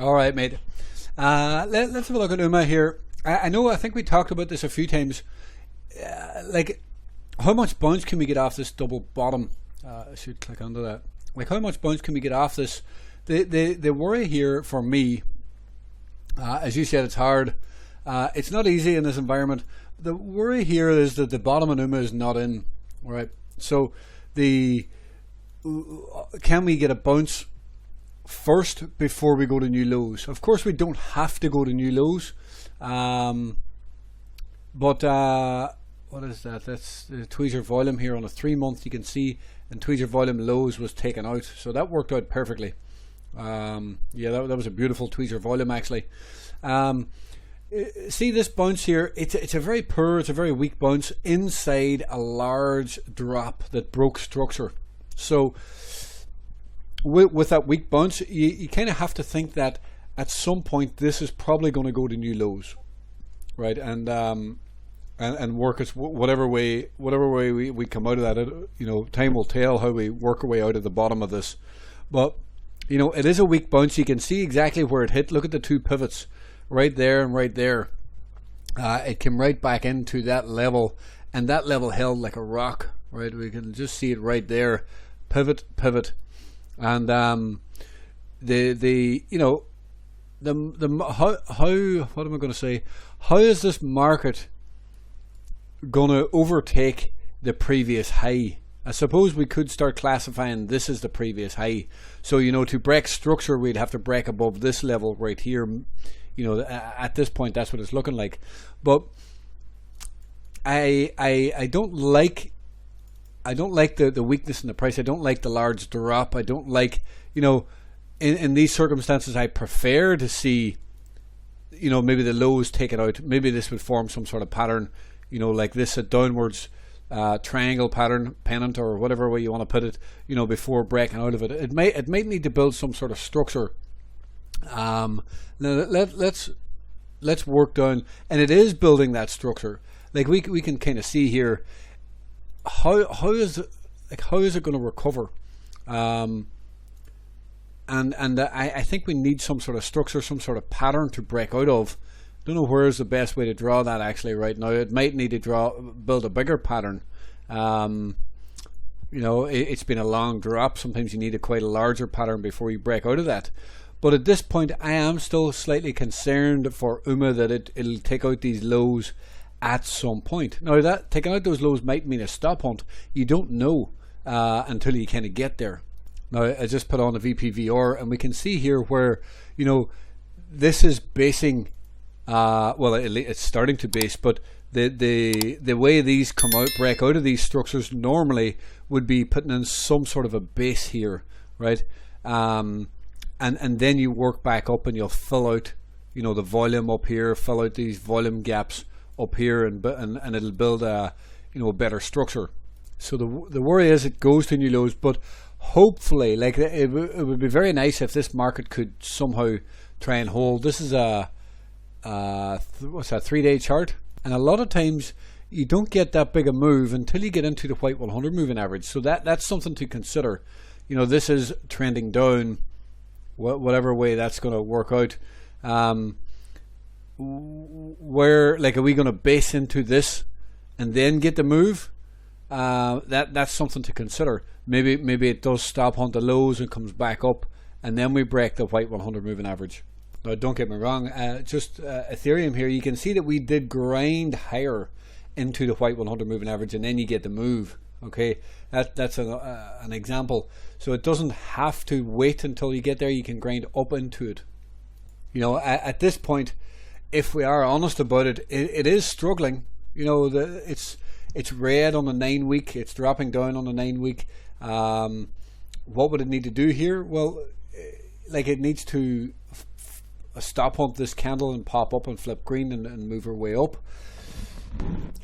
All right, mate. Let's have a look at UMA here. I think we talked about this a few times. Like, how much bounce can we get off this double bottom? I should click onto that. Like, how much bounce can we get off this? The worry here for me, as you said, it's hard. It's not easy in this environment. The worry here is that the bottom of UMA is not in. Right. So can we get a bounce first before we go to new lows? Of course, we don't have to go to new lows. But what is that? That's the tweezer volume here on a 3 month. You can see, and tweezer volume lows was taken out, so that worked out perfectly. Yeah, that was a beautiful tweezer volume actually. See this bounce here? It's a very poor, it's a very weak bounce inside a large drop that broke structure. So with that weak bounce, you kind of have to think that at some point this is probably going to go to new lows, right? And work its whatever way we come out of that. You know, time will tell how we work our way out of the bottom of this. But you know, it is a weak bounce. You can see exactly where it hit. Look at the two pivots, right there and right there. It came right back into that level, and that level held like a rock. Right, we can just see it right there. Pivot, and the you know the how what am I going to say? How is this market going to overtake the previous high? I suppose we could start classifying this as the previous high. So, you know, to break structure, we'd have to break above this level right here. You know, at this point, that's what it's looking like. But I don't like the weakness in the price. I don't like the large drop. I don't like, you know, in these circumstances, I prefer to see, you know, maybe the lows taken out. Maybe this would form some sort of pattern, you know, like this, a downwards triangle pattern, pennant, or whatever way you want to put it, you know, before breaking out of it. It might need to build some sort of structure. Now let's work down, and it is building that structure. Like we can kind of see here, how is it going to recover? And I think we need some sort of structure, some sort of pattern to break out of. Don't know where's the best way to draw that actually right now. It might need to build a bigger pattern. You know, it's been a long drop. Sometimes you need quite a larger pattern before you break out of that. But at this point, I am still slightly concerned for UMA that it'll take out these lows at some point. Now, that taking out those lows might mean a stop hunt. You don't know until you kind of get there. Now, I just put on the VPVR, and we can see here where, you know, this is basing. Well, it's starting to base, but the way these come out, break out of these structures normally would be putting in some sort of a base here, right? And then you work back up and you'll fill out, you know, the volume up here, fill out these volume gaps up here, and it'll build a, you know, a better structure. So the worry is it goes to new lows, but hopefully, like it would be very nice if this market could somehow try and hold. This is a what's that, 3-day chart, and a lot of times you don't get that big a move until you get into the white 100 moving average. So that's something to consider. You know, this is trending down, whatever way that's going to work out. Where, like, are we going to base into this and then get the move? That's something to consider. Maybe it does stop on the lows and comes back up, and then we break the white 100 moving average. Now, don't get me wrong, Ethereum here, you can see that we did grind higher into the white 100 moving average, and then you get the move. Okay, that's an example. So it doesn't have to wait until you get there. You can grind up into it. You know, at this point, if we are honest about it, it is struggling. You know, it's red on the 9 week. It's dropping down on the 9 week. What would it need to do here? Well, like, it needs to stop hunt this candle and pop up and flip green and move our way up.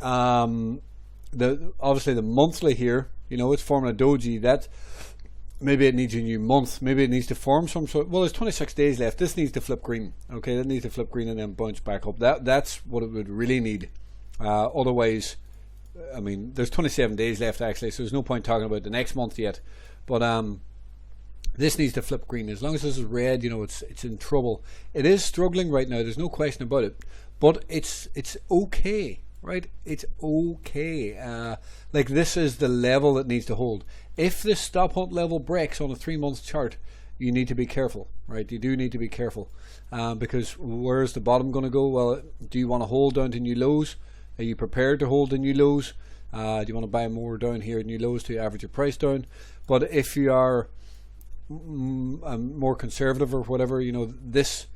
Obviously the monthly here, you know, it's forming a doji. That maybe it needs a new month. Maybe it needs to form some sort. Well, there's 26 days left. This needs to flip green. Okay, that needs to flip green and then bounce back up. That's what it would really need. Otherwise, I mean, there's 27 days left actually, so there's no point talking about the next month yet. But This needs to flip green. As long as this is red, you know, it's in trouble. It is struggling right now, there's no question about it, but it's okay, right? It's okay. Like, this is the level that needs to hold. If this stop hunt level breaks on a 3-month chart, you need to be careful, right? You do need to be careful, because where's the bottom going to go? Well, do you want to hold down to new lows? Are you prepared to hold the new lows? Do you want to buy more down here at new lows to average your price down? But if you are more conservative or whatever, you know, this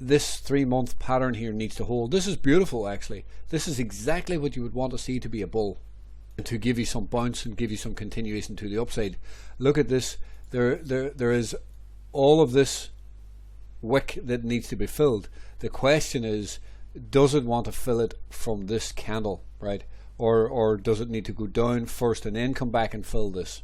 3-month pattern here needs to hold. This is beautiful, actually. This is exactly what you would want to see to be a bull, and to give you some bounce and give you some continuation to the upside. Look at this. There is all of this wick that needs to be filled. The question is, does it want to fill it from this candle, right? Or does it need to go down first and then come back and fill this?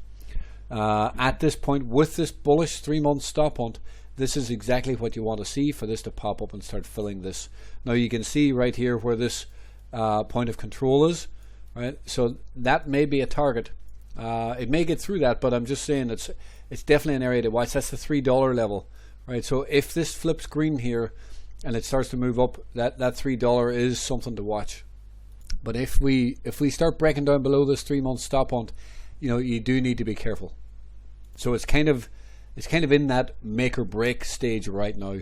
At this point, with this bullish 3-month stop hunt, this is exactly what you want to see, for this to pop up and start filling this. Now you can see right here where this point of control is, right? So that may be a target. It may get through that, but I'm just saying it's definitely an area to watch. That's the $3 level, right? So if this flips green here and it starts to move up, that $3 is something to watch. But if we start breaking down below this 3-month stop hunt, you know, you do need to be careful. So it's kind of in that make or break stage right now.